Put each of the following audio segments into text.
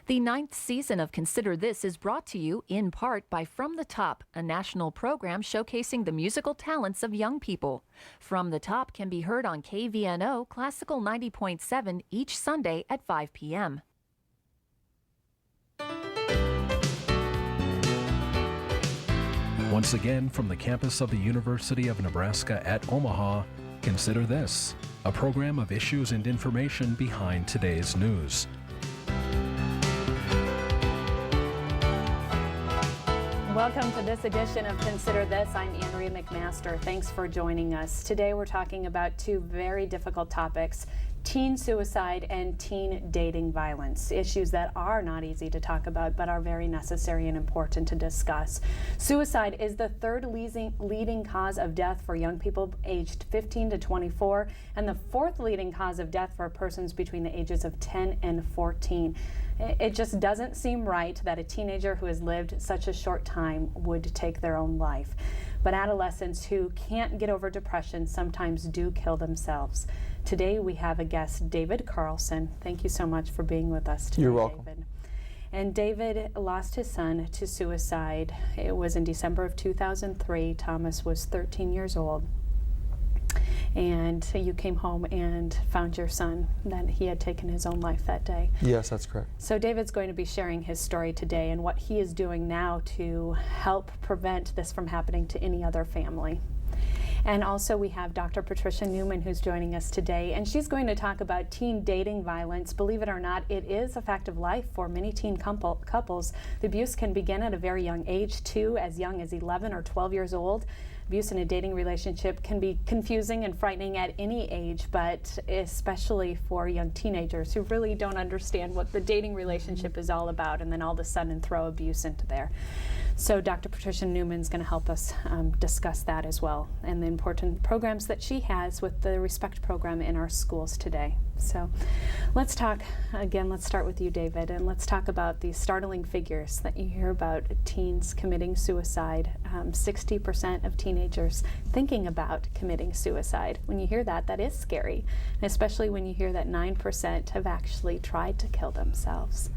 The ninth season of Consider This is brought to you in part by From the Top, a national program showcasing the musical talents of young people. From the Top can be heard on KVNO Classical 90.7 each Sunday at 5 p.m. Once again, from the campus of the University of Nebraska at Omaha, Consider This, a program of issues and information behind today's news. Welcome to this edition of Consider This. I'm Anne Marie McMaster. Thanks for joining us. Today we're talking about two very difficult topics: teen suicide and teen dating violence, issues that are not easy to talk about but are very necessary and important to discuss. Suicide is the third leading cause of death for young people aged 15 to 24 and the fourth leading cause of death for persons between the ages of 10 and 14. It just doesn't seem right that a teenager who has lived such a short time would take their own life. But adolescents who can't get over depression sometimes do kill themselves. Today we have a guest, David Carlson. Thank you so much for being with us today, You're welcome. David. And David lost his son to suicide. It was in December of 2003. Thomas was 13 years old. And you came home and found your son, that he had taken his own life that day. Yes, that's correct. So David's going to be sharing his story today and what he is doing now to help prevent this from happening to any other family. And also we have Dr. Patricia Newman, who's joining us today, and she's going to talk about teen dating violence. Believe it or not, it is a fact of life for many teen couples. The abuse can begin at a very young age, too, as young as 11 or 12 years old. Abuse in a dating relationship can be confusing and frightening at any age, but especially for young teenagers who really don't understand what the dating relationship is all about, and then all of a sudden throw abuse into there. So Dr. Patricia Newman is going to help us discuss that as well, and the important programs that she has with the Respect program in our schools today. So let's talk, again, let's start with you, David, and let's talk about these startling figures that you hear about teens committing suicide. 60% of teenagers thinking about committing suicide. When you hear that, that is scary, and especially when you hear that 9% have actually tried to kill themselves.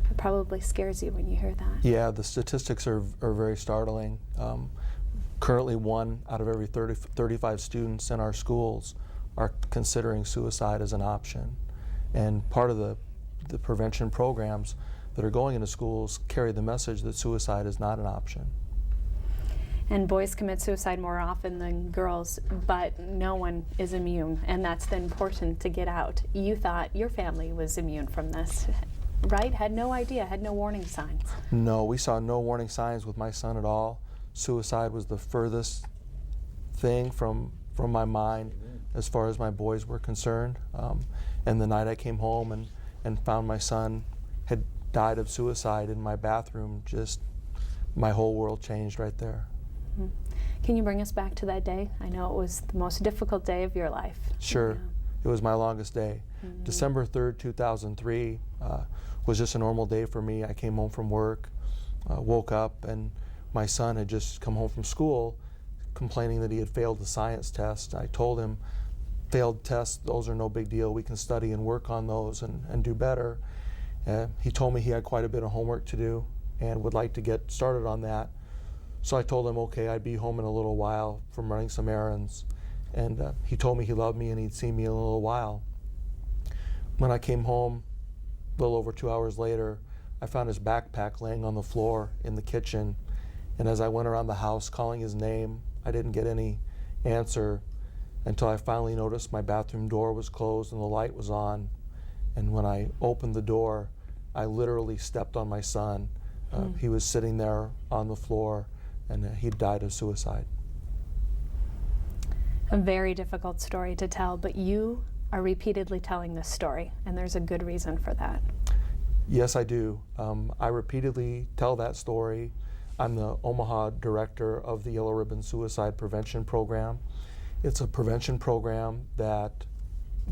It probably scares you when you hear that. Yeah, the statistics are very startling. Currently, 1 out of every 35 students in our schools are considering suicide as an option. And part of the prevention programs that are going into schools carry the message that suicide is not an option. And boys commit suicide more often than girls, but no one is immune, and that's the important to get out. You thought your family was immune from this, right? Had no idea, had no warning signs. No, we saw no warning signs with my son at all. Suicide was the furthest thing from my mind as far as my boys were concerned. And the night I came home and found my son had died of suicide in my bathroom, just my whole world changed right there. Mm-hmm. Can you bring us back to that day? I know it was the most difficult day of your life. Sure. Yeah. It was my longest day. Mm-hmm. December 3rd, 2003 was just a normal day for me. I came home from work, woke up, and my son had just come home from school complaining that he had failed the science test. I told him, failed tests, those are no big deal. We can study and work on those and do better. He told me he had quite a bit of homework to do and would like to get started on that. So I told him, okay, I'd be home in a little while from running some errands. And he told me he loved me and he'd see me in a little while. When I came home, a little over 2 hours later, I found his backpack laying on the floor in the kitchen. And as I went around the house calling his name, I didn't get any answer until I finally noticed my bathroom door was closed and the light was on. And when I opened the door, I literally stepped on my son. He was sitting there on the floor, and he died of suicide. A very difficult story to tell, but you are repeatedly telling this story, and there's a good reason for that. Yes, I do. I repeatedly tell that story. I'm the Omaha director of the Yellow Ribbon Suicide Prevention Program. It's a prevention program that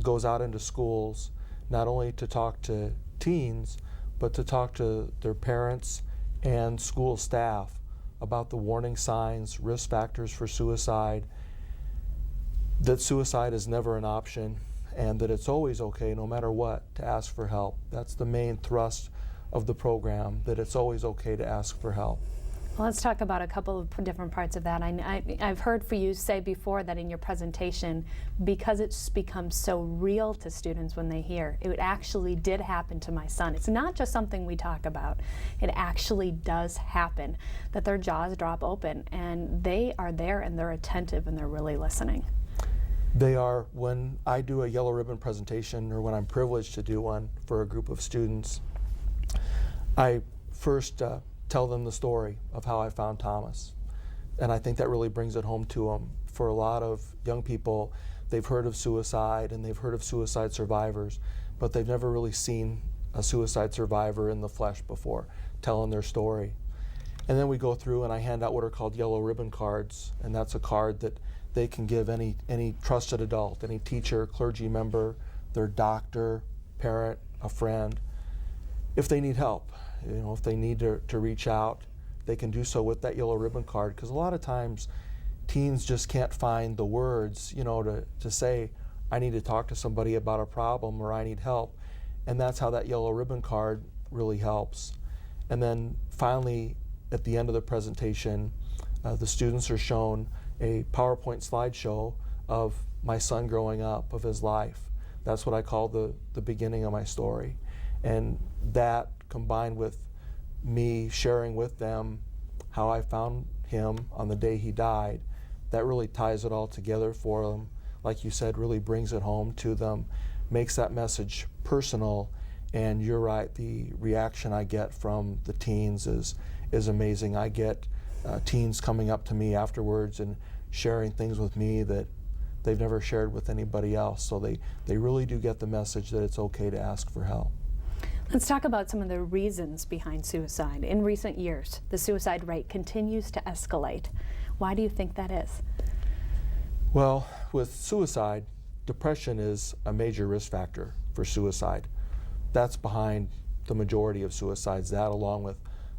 goes out into schools not only to talk to teens, but to talk to their parents and school staff about the warning signs, risk factors for suicide, that suicide is never an option, and that it's always okay, no matter what, to ask for help. That's the main thrust of the program, that it's always okay to ask for help. Well, let's talk about a couple of different parts of that. I've heard for you say before that in your presentation, because it's become so real to students when they hear, it actually did happen to my son. It's not just something we talk about. It actually does happen, that their jaws drop open and they are there and they're attentive and they're really listening. They are. When I do a yellow ribbon presentation, or when I'm privileged to do one for a group of students, I first tell them the story of how I found Thomas. And I think that really brings it home to them. For a lot of young people, they've heard of suicide and they've heard of suicide survivors, but they've never really seen a suicide survivor in the flesh before, telling their story. And then we go through and I hand out what are called yellow ribbon cards, and that's a card that they can give any trusted adult, any teacher, clergy member, their doctor, parent, a friend, if they need help. You know, if they need to reach out, they can do so with that yellow ribbon card, because a lot of times teens just can't find the words, you know, to say, I need to talk to somebody about a problem, or I need help. And that's how that yellow ribbon card really helps. And then finally, at the end of the presentation, the students are shown a PowerPoint slideshow of my son growing up, of his life. That's what I call the beginning of my story. And that, combined with me sharing with them how I found him on the day he died, that really ties it all together for them. Like you said, really brings it home to them, makes that message personal. And you're right, the reaction I get from the teens is amazing. I get teens coming up to me afterwards and sharing things with me that they've never shared with anybody else. So they really do get the message that it's okay to ask for help. Let's talk about some of the reasons behind suicide. In recent years, the suicide rate continues to escalate. Why do you think that is? Well, with suicide, depression is a major risk factor for suicide. That's behind the majority of suicides, that along with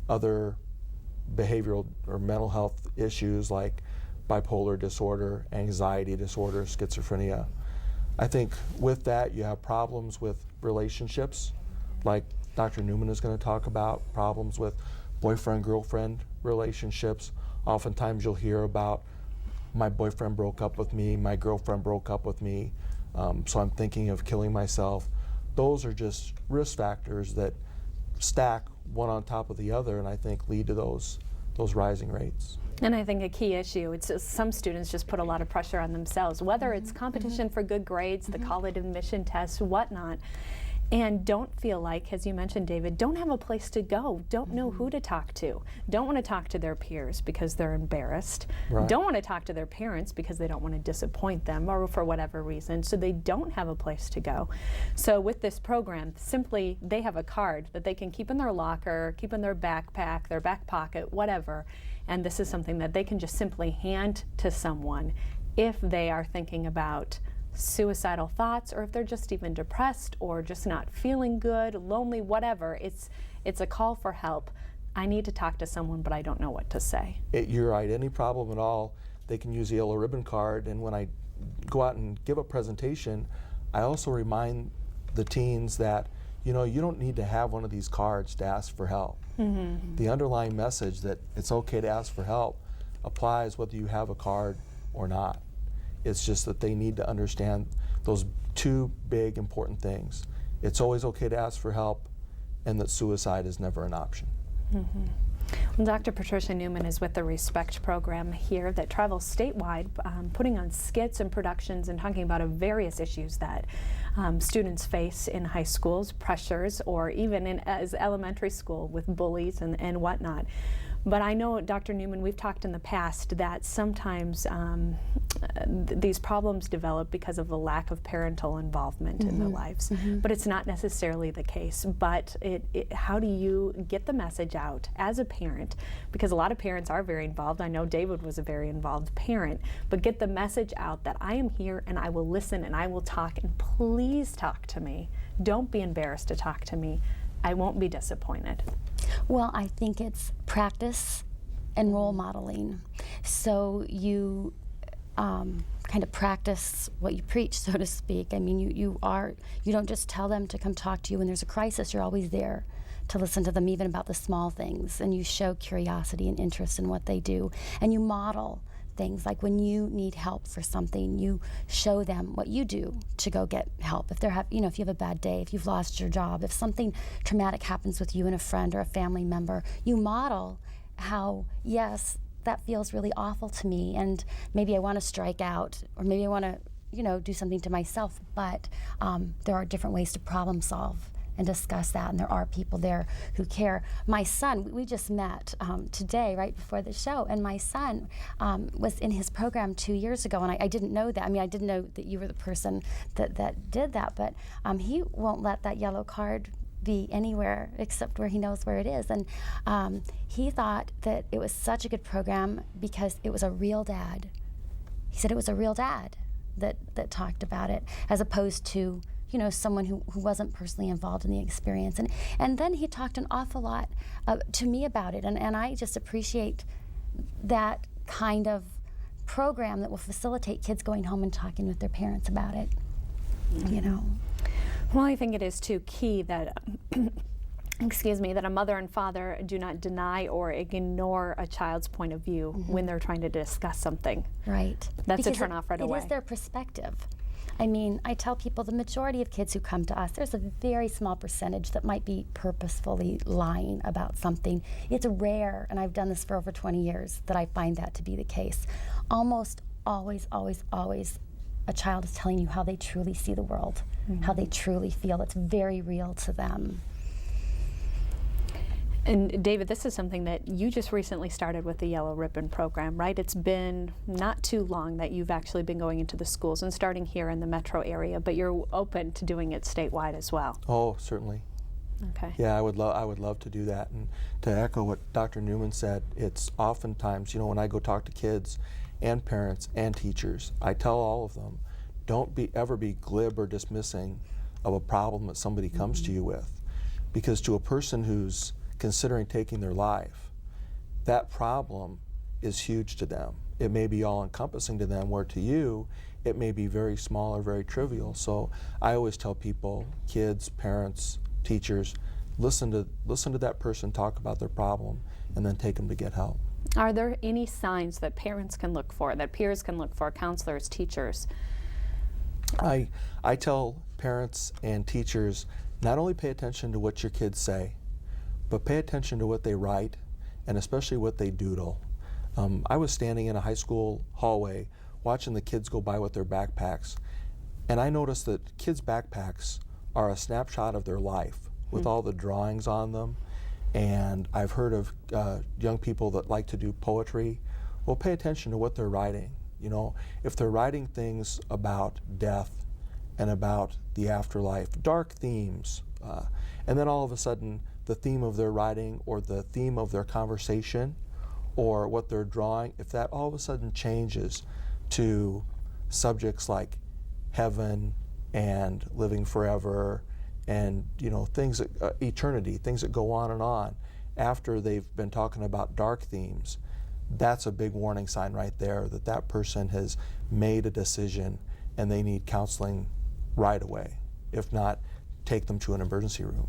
other behavioral or mental health issues like bipolar disorder, anxiety disorder, schizophrenia. I think with that you have problems with relationships, like Dr. Newman is going to talk about, problems with boyfriend-girlfriend relationships. Oftentimes you'll hear about, my boyfriend broke up with me, my girlfriend broke up with me, so I'm thinking of killing myself. Those are just risk factors that stack one on top of the other, and I think lead to those rising rates. And I think a key issue, it's just some students just put a lot of pressure on themselves, whether it's competition for good grades, the college admission tests, whatnot. And don't feel like, as you mentioned, David, don't have a place to go, don't know who to talk to, don't want to talk to their peers because they're embarrassed, Right. don't want to talk to their parents because they don't want to disappoint them or for whatever reason, so they don't have a place to go. So with this program, simply they have a card that they can keep in their locker, keep in their backpack, their back pocket, whatever, and this is something that they can just simply hand to someone if they are thinking about suicidal thoughts, or if they're just even depressed or just not feeling good, lonely, whatever. It's a call for help. I need to talk to someone, but I don't know what to say. You're right, any problem at all, they can use the yellow ribbon card. And when I go out and give a presentation, I also remind the teens that, you know, you don't need to have one of these cards to ask for help. The underlying message that it's okay to ask for help applies whether you have a card or not. It's just that they need to understand those two big important things. It's always okay to ask for help, and that suicide is never an option. Well, Dr. Patricia Newman is with the Respect program here that travels statewide, putting on skits and productions and talking about various issues that students face in high schools, pressures, or even as elementary school with bullies and whatnot. But I know, Dr. Newman, we've talked in the past that sometimes these problems develop because of a lack of parental involvement in their lives. But it's not necessarily the case. But how do you get the message out as a parent? Because a lot of parents are very involved. I know David was a very involved parent. But get the message out that I am here and I will listen and I will talk, and please talk to me. Don't be embarrassed to talk to me. I won't be disappointed. Well, I think it's practice and role modeling. So you kind of practice what you preach, so to speak. I mean, you don't just tell them to come talk to you when there's a crisis. You're always there to listen to them even about the small things, and you show curiosity and interest in what they do, and you model things like when you need help for something, you show them what you do to go get help. If if you have a bad day, if you've lost your job, if something traumatic happens with you and a friend or a family member, you model how, yes, that feels really awful to me, and maybe I want to strike out, or maybe I want to do something to myself, but there are different ways to problem solve and discuss that, and there are people there who care. My son, we just met today, right before the show, and my son was in his program 2 years ago, and I didn't know that. I mean, I didn't know that you were the person that did that, but he won't let that yellow card be anywhere except where he knows where it is. And he thought that it was such a good program because it was a real dad. He said it was a real dad that talked about it, as opposed to someone who wasn't personally involved in the experience. And then he talked an awful lot to me about it, and I just appreciate that kind of program that will facilitate kids going home and talking with their parents about it. Well, I think it is too key that that a mother and father do not deny or ignore a child's point of view when they're trying to discuss something. Right. That's because a turn off right away. It is their perspective. I mean, I tell people the majority of kids who come to us, there's a very small percentage that might be purposefully lying about something. It's rare, and I've done this for over 20 years, that I find that to be the case. Almost always, always, always, a child is telling you how they truly see the world, how they truly feel. It's very real to them. And David, this is something that you just recently started with the Yellow Ribbon program, right? It's been not too long that you've actually been going into the schools and starting here in the metro area, but you're open to doing it statewide as well. Oh, certainly. Okay. Yeah, I would love to do that. And to echo what Dr. Newman said, it's oftentimes, when I go talk to kids and parents and teachers, I tell all of them, don't ever be glib or dismissing of a problem that somebody comes to you with. Because to a person who's considering taking their life, that problem is huge to them. It may be all encompassing to them, where to you, it may be very small or very trivial. So I always tell people, kids, parents, teachers, listen to that person talk about their problem and then take them to get help. Are there any signs that parents can look for, that peers can look for, counselors, teachers? I tell parents and teachers, not only pay attention to what your kids say, but pay attention to what they write, and especially what they doodle. I was standing in a high school hallway watching the kids go by with their backpacks, and I noticed that kids' backpacks are a snapshot of their life with all the drawings on them. And I've heard of young people that like to do poetry. Well, pay attention to what they're writing. If they're writing things about death and about the afterlife, dark themes, and then all of a sudden the theme of their writing or the theme of their conversation or what they're drawing, if that all of a sudden changes to subjects like heaven and living forever and things that, eternity, things that go on after they've been talking about dark themes, that's a big warning sign right there that that person has made a decision and they need counseling right away. If not, take them to an emergency room.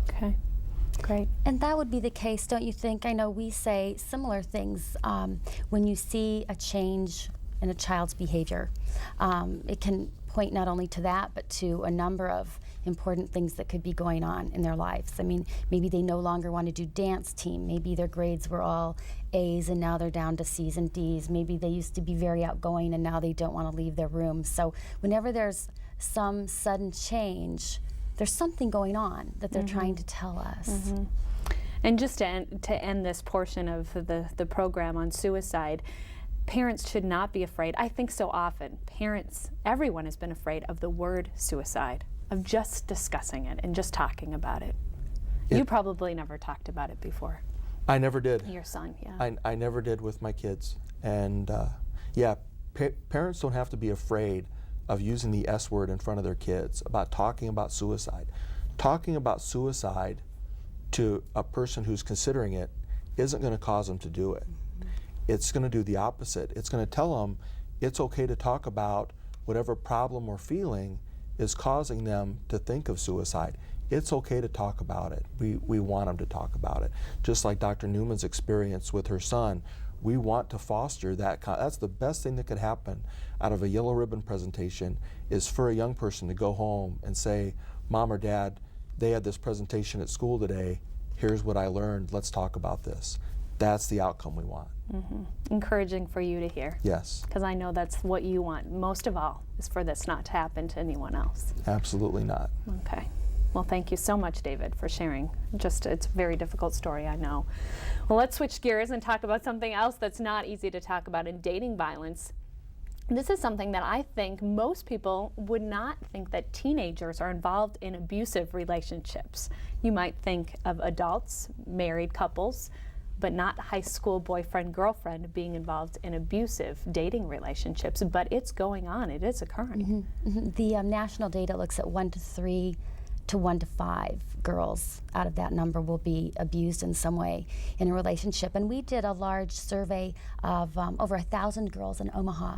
Okay, great. And that would be the case, don't you think? I know we say similar things when you see a change in a child's behavior. It can point not only to that, but to a number of important things that could be going on in their lives. I mean, maybe they no longer want to do dance team. Maybe their grades were all A's and now they're down to C's and D's. Maybe they used to be very outgoing and now they don't want to leave their room. So whenever there's some sudden change, there's something going on that they're trying to tell us. And just to end this portion of the program on suicide, parents should not be afraid. I think so often everyone has been afraid of the word suicide, of just discussing it and just talking about it. You probably never talked about it before. I never did. Your son, yeah. I never did with my kids. And parents don't have to be afraid of using the S word in front of their kids, about talking about suicide. Talking about suicide to a person who's considering it isn't going to cause them to do it. It's going to do the opposite. It's going to tell them it's okay to talk about whatever problem or feeling is causing them to think of suicide. it's okay to talk about it. We want them to talk about it. Just like Dr. Newman's experience with her son, we want to foster that. That's the best thing that could happen out of a yellow ribbon presentation, is for a young person to go home and say, Mom or Dad, they had this presentation at school today. Here's what I learned. Let's talk about this. That's the outcome we want. Encouraging for you to hear. Yes. Because I know that's what you want most of all, is for this not to happen to anyone else. Absolutely not. Okay. Well, thank you so much, David, for sharing. It's a very difficult story, I know. Well, let's switch gears and talk about something else that's not easy to talk about in dating violence. This is something that I think most people would not think that teenagers are involved in abusive relationships. You might think of adults, married couples, but not high school boyfriend, girlfriend being involved in abusive dating relationships. But it's going on, it is occurring. The national data looks at 1 to 3 to 1 to 5 girls out of that number will be abused in some way in a relationship. And we did a large survey of over 1,000 girls in Omaha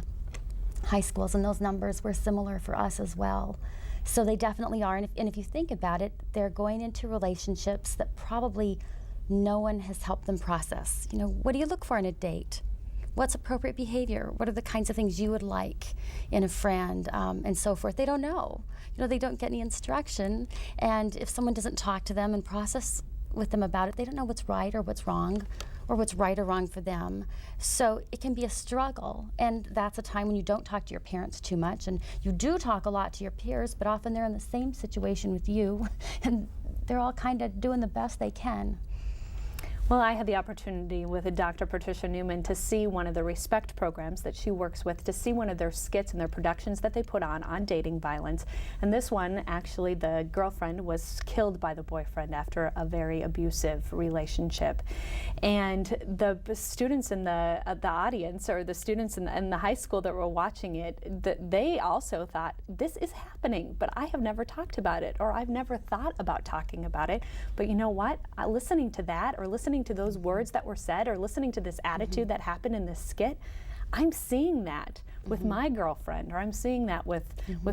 high schools, and those numbers were similar for us as well. So they definitely are. And if you think about it, they're going into relationships that probably no one has helped them process. You know, what do you look for in a date? What's appropriate behavior? What are the kinds of things you would like in a friend, and so forth? They don't know. You know, they don't get any instruction, and if someone doesn't talk to them and process with them about it, they don't know what's right or what's wrong, or what's right or wrong for them. So it can be a struggle, and that's a time when you don't talk to your parents too much, and you do talk a lot to your peers, but often they're in the same situation with you, and they're all kind of doing the best they can. Well, I had the opportunity with Dr. Patricia Newman to see one of the Respect programs that she works with, to see one of their skits and their productions that they put on dating violence. And this one, actually, the girlfriend was killed by the boyfriend after a very abusive relationship. And the students in the audience, or the students in the high school that were watching it, they also thought, this is happening, but I have never talked about it, or I've never thought about talking about it. But you know what? Listening to that, or listening to those words that were said, or listening to this attitude that happened in this skit, I'm seeing that with my girlfriend, or I'm seeing that with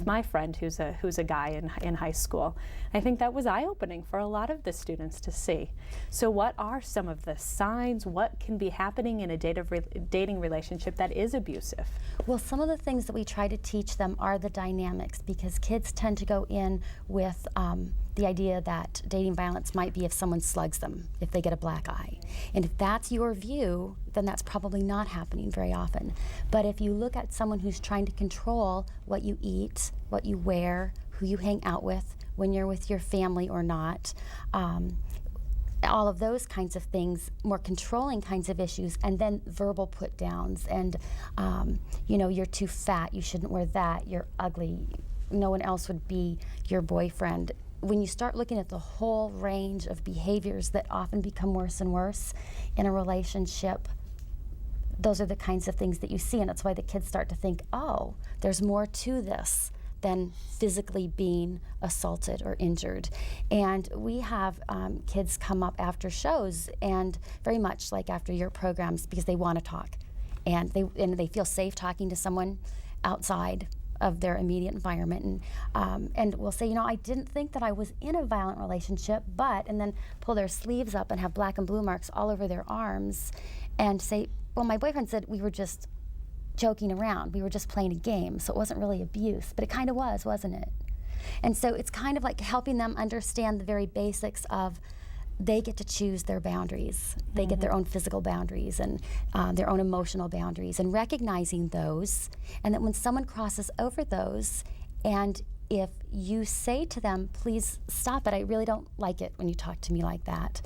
my friend who's a guy in high school. I think that was eye-opening for a lot of the students to see. So what are some of the signs? What can be happening in a dating relationship that is abusive? Well, some of the things that we try to teach them are the dynamics, because kids tend to go in with the idea that dating violence might be if someone slugs them, if they get a black eye. And if that's your view, then that's probably not happening very often. But if you look at someone who's trying to control what you eat, what you wear, who you hang out with, when you're with your family or not, all of those kinds of things, more controlling kinds of issues, and then verbal put downs, and you know, you're too fat, you shouldn't wear that, you're ugly, no one else would be your boyfriend. When you start looking at the whole range of behaviors that often become worse and worse in a relationship, those are the kinds of things that you see, and that's why the kids start to think, oh, there's more to this than physically being assaulted or injured. And we have kids come up after shows, and very much like after your programs, because they want to talk, and they feel safe talking to someone outside of their immediate environment, and will say, you know, I didn't think that I was in a violent relationship, and then pull their sleeves up and have black and blue marks all over their arms, and say, well, my boyfriend said we were just joking around, we were just playing a game, so it wasn't really abuse, but it kind of was, wasn't it? And so it's kind of like helping them understand the very basics of they get to choose their boundaries. They get their own physical boundaries and their own emotional boundaries, and recognizing those, and that when someone crosses over those, and if you say to them, please stop it, I really don't like it when you talk to me like that,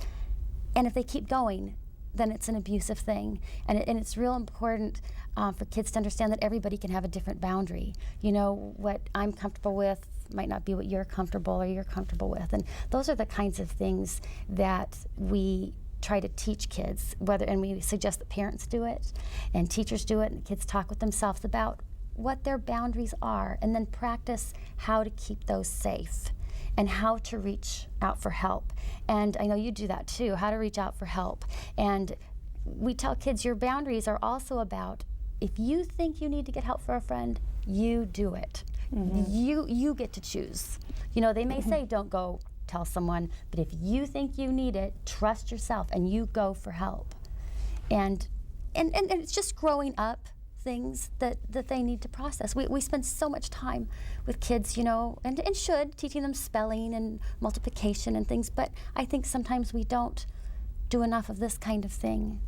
and if they keep going, then it's an abusive thing. And it's real important for kids to understand that everybody can have a different boundary. You know, what I'm comfortable with might not be what you're comfortable with. And those are the kinds of things that we try to teach kids, and we suggest that parents do it, and teachers do it, and kids talk with themselves about what their boundaries are, and then practice how to keep those safe, and how to reach out for help. And I know you do that too, how to reach out for help. And we tell kids your boundaries are also about, if you think you need to get help for a friend, you do it. You get to choose. You know, they may say don't go tell someone, but if you think you need it, trust yourself and you go for help. And it's just growing up things that they need to process. We spend so much time with kids, you know, and should, teaching them spelling and multiplication and things, but I think sometimes we don't do enough of this kind of thing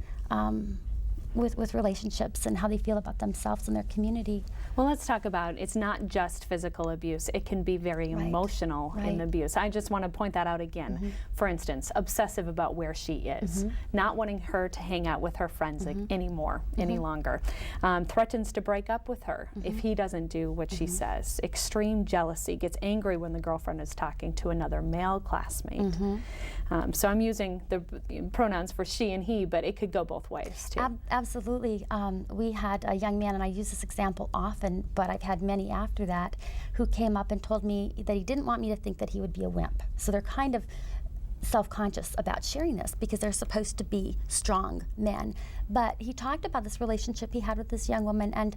with relationships and how they feel about themselves and their community. Well, let's talk about, it's not just physical abuse. It can be very emotional in the abuse. I just want to point that out again. For instance, obsessive about where she is, not wanting her to hang out with her friends anymore, any longer. Threatens to break up with her if he doesn't do what she says. Extreme jealousy, gets angry when the girlfriend is talking to another male classmate. So I'm using the pronouns for she and he, but it could go both ways too. Absolutely. We had a young man, and I use this example often, but I've had many after that, who came up and told me that he didn't want me to think that he would be a wimp. So they're kind of self-conscious about sharing this because they're supposed to be strong men. But he talked about this relationship he had with this young woman, and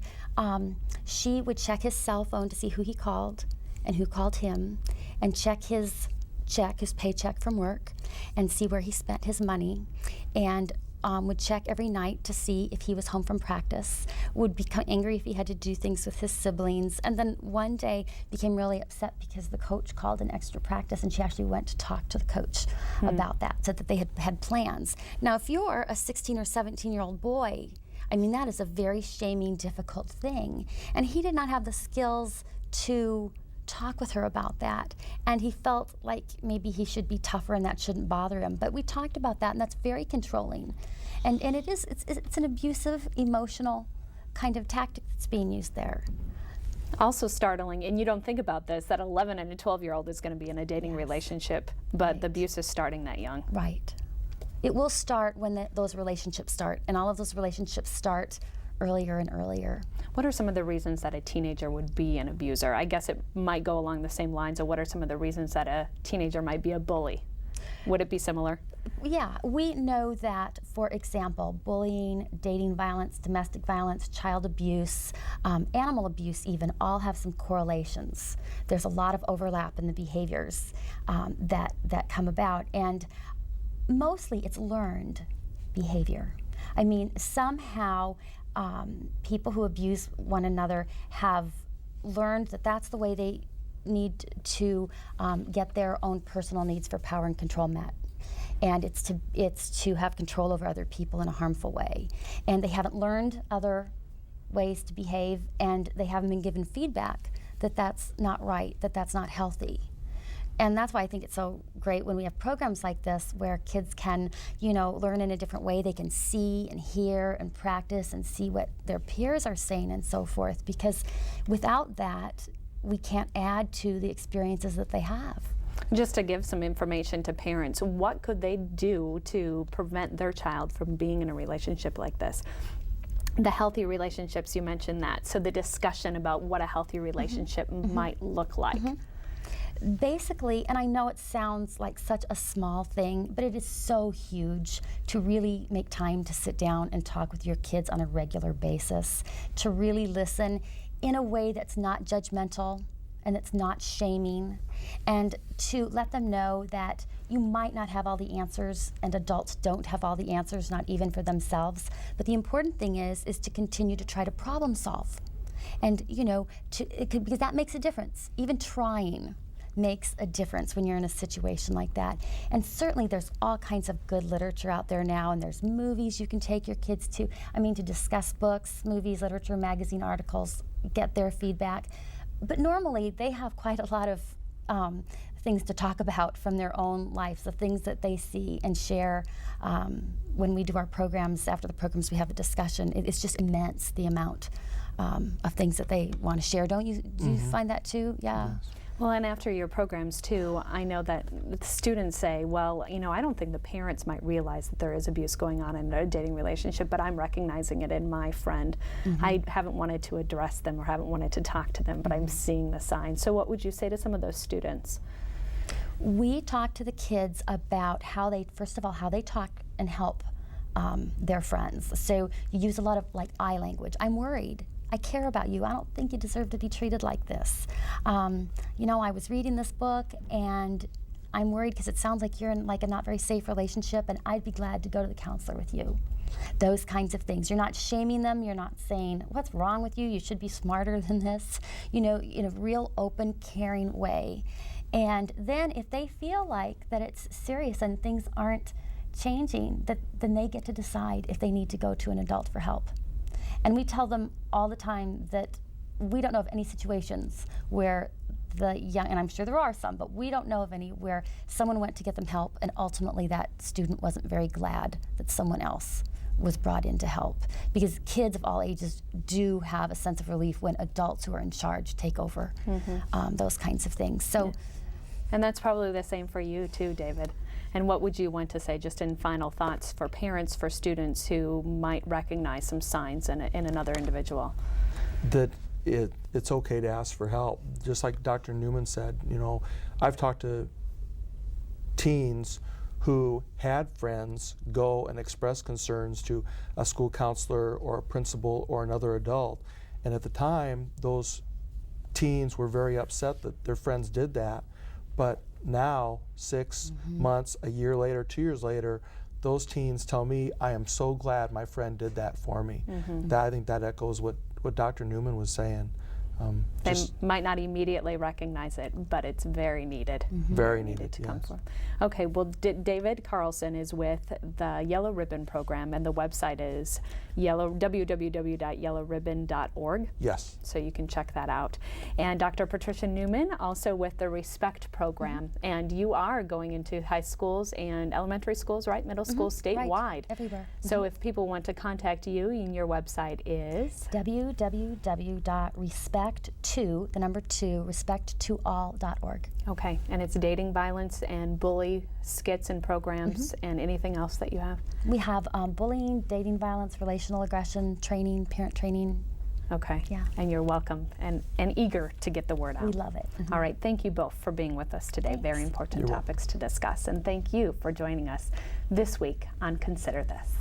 she would check his cell phone to see who he called and who called him, and check his paycheck from work, and see where he spent his money, and would check every night to see if he was home from practice, would become angry if he had to do things with his siblings, and then one day became really upset because the coach called an extra practice, and she actually went to talk to the coach about that, said that they had plans. Now, if you're a 16 or 17-year-old boy, I mean, that is a very shaming, difficult thing, and he did not have the skills to talk with her about that, and he felt like maybe he should be tougher and that shouldn't bother him. But we talked about that, and that's very controlling, and it's an abusive, emotional kind of tactic that's being used there. Also startling, and you don't think about this, that 11 and a 12-year-old is going to be in a dating relationship, but the abuse is starting that young. Right. It will start when those relationships start, and all of those relationships start earlier and earlier. What are some of the reasons that a teenager would be an abuser? I guess it might go along the same lines of what are some of the reasons that a teenager might be a bully? Would it be similar? Yeah, we know that, for example, bullying, dating violence, domestic violence, child abuse, animal abuse even, all have some correlations. There's a lot of overlap in the behaviors that come about, and mostly it's learned behavior. I mean, somehow people who abuse one another have learned that that's the way they need to get their own personal needs for power and control met. And it's to have control over other people in a harmful way. And they haven't learned other ways to behave, and they haven't been given feedback that that's not right, that that's not healthy. And that's why I think it's so great when we have programs like this where kids can, you know, learn in a different way. They can see and hear and practice and see what their peers are saying and so forth, because without that, we can't add to the experiences that they have. Just to give some information to parents, what could they do to prevent their child from being in a relationship like this? The healthy relationships, you mentioned that. So the discussion about what a healthy relationship might look like. Basically, and I know it sounds like such a small thing, but it is so huge to really make time to sit down and talk with your kids on a regular basis, to really listen in a way that's not judgmental and it's not shaming, and to let them know that you might not have all the answers, and adults don't have all the answers, not even for themselves. But the important thing is to continue to try to problem solve, and you know, because that makes a difference. Even trying makes a difference when you're in a situation like that. And certainly there's all kinds of good literature out there now, and there's movies you can take your kids to, to discuss books, movies, literature, magazine articles, get their feedback. But normally they have quite a lot of things to talk about from their own lives, the things that they see and share. When we do our programs, after the programs we have a discussion, it's just immense, the amount of things that they want to share. Do you find that too? Yeah. Yes. Well, and after your programs too, I know that the students say, well, I don't think the parents might realize that there is abuse going on in a dating relationship, but I'm recognizing it in my friend. I haven't wanted to address them or haven't wanted to talk to them, but I'm seeing the signs. So what would you say to some of those students? We talk to the kids about how they talk and help their friends. So you use a lot of I language. I'm worried. I care about you. I don't think you deserve to be treated like this. I was reading this book and I'm worried because it sounds like you're in like a not very safe relationship, and I'd be glad to go to the counselor with you. Those kinds of things. You're not shaming them. You're not saying, what's wrong with you? You should be smarter than this. You know, in a real open, caring way. And then if they feel like that it's serious and things aren't changing, then they get to decide if they need to go to an adult for help. And we tell them all the time that we don't know of any situations where the young, and I'm sure there are some, but we don't know of any where someone went to get them help and ultimately that student wasn't very glad that someone else was brought in to help. Because kids of all ages do have a sense of relief when adults who are in charge take over those kinds of things. So, and that's probably the same for you too, David. And what would you want to say, just in final thoughts, for parents, for students who might recognize some signs in another individual? That it's okay to ask for help. Just like Dr. Newman said, you know, I've talked to teens who had friends go and express concerns to a school counselor or a principal or another adult. And at the time, those teens were very upset that their friends did that. But now, 6 months, a year later, 2 years later, those teens tell me, I am so glad my friend did that for me. I think that echoes what Dr. Newman was saying. They might not immediately recognize it, but it's very needed. Very needed to yes. come forth. Okay, well, David Carlson is with the Yellow Ribbon Program, and the website is www.yellowribbon.org. Yes. So you can check that out. And Dr. Patricia Newman, also with the Respect Program, and you are going into high schools and elementary schools, right? Middle schools, statewide. Right. Everywhere. So if people want to contact you, and your website is? respect2all.org. Okay, and it's dating violence and bully skits and programs and anything else that you have? We have bullying, dating violence, relational aggression, training, parent training. Okay, Yeah. and you're welcome and eager to get the word out. We love it. All right, thank you both for being with us today. Very Thanks. important You're topics to discuss. And thank you for joining us this week on Consider This.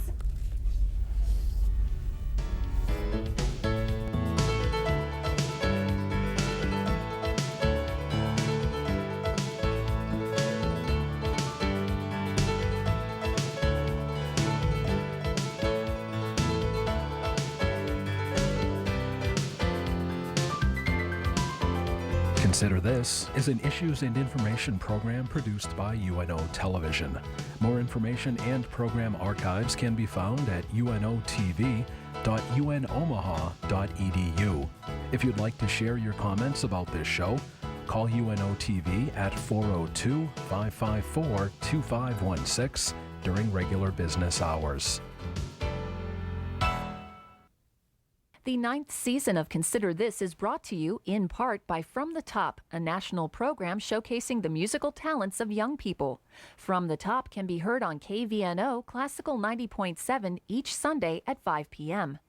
Consider This is an issues and information program produced by UNO Television. More information and program archives can be found at unotv.unomaha.edu. If you'd like to share your comments about this show, call UNO TV at 402-554-2516 during regular business hours. The 9th season of Consider This is brought to you in part by From the Top, a national program showcasing the musical talents of young people. From the Top can be heard on KVNO Classical 90.7 each Sunday at 5 p.m.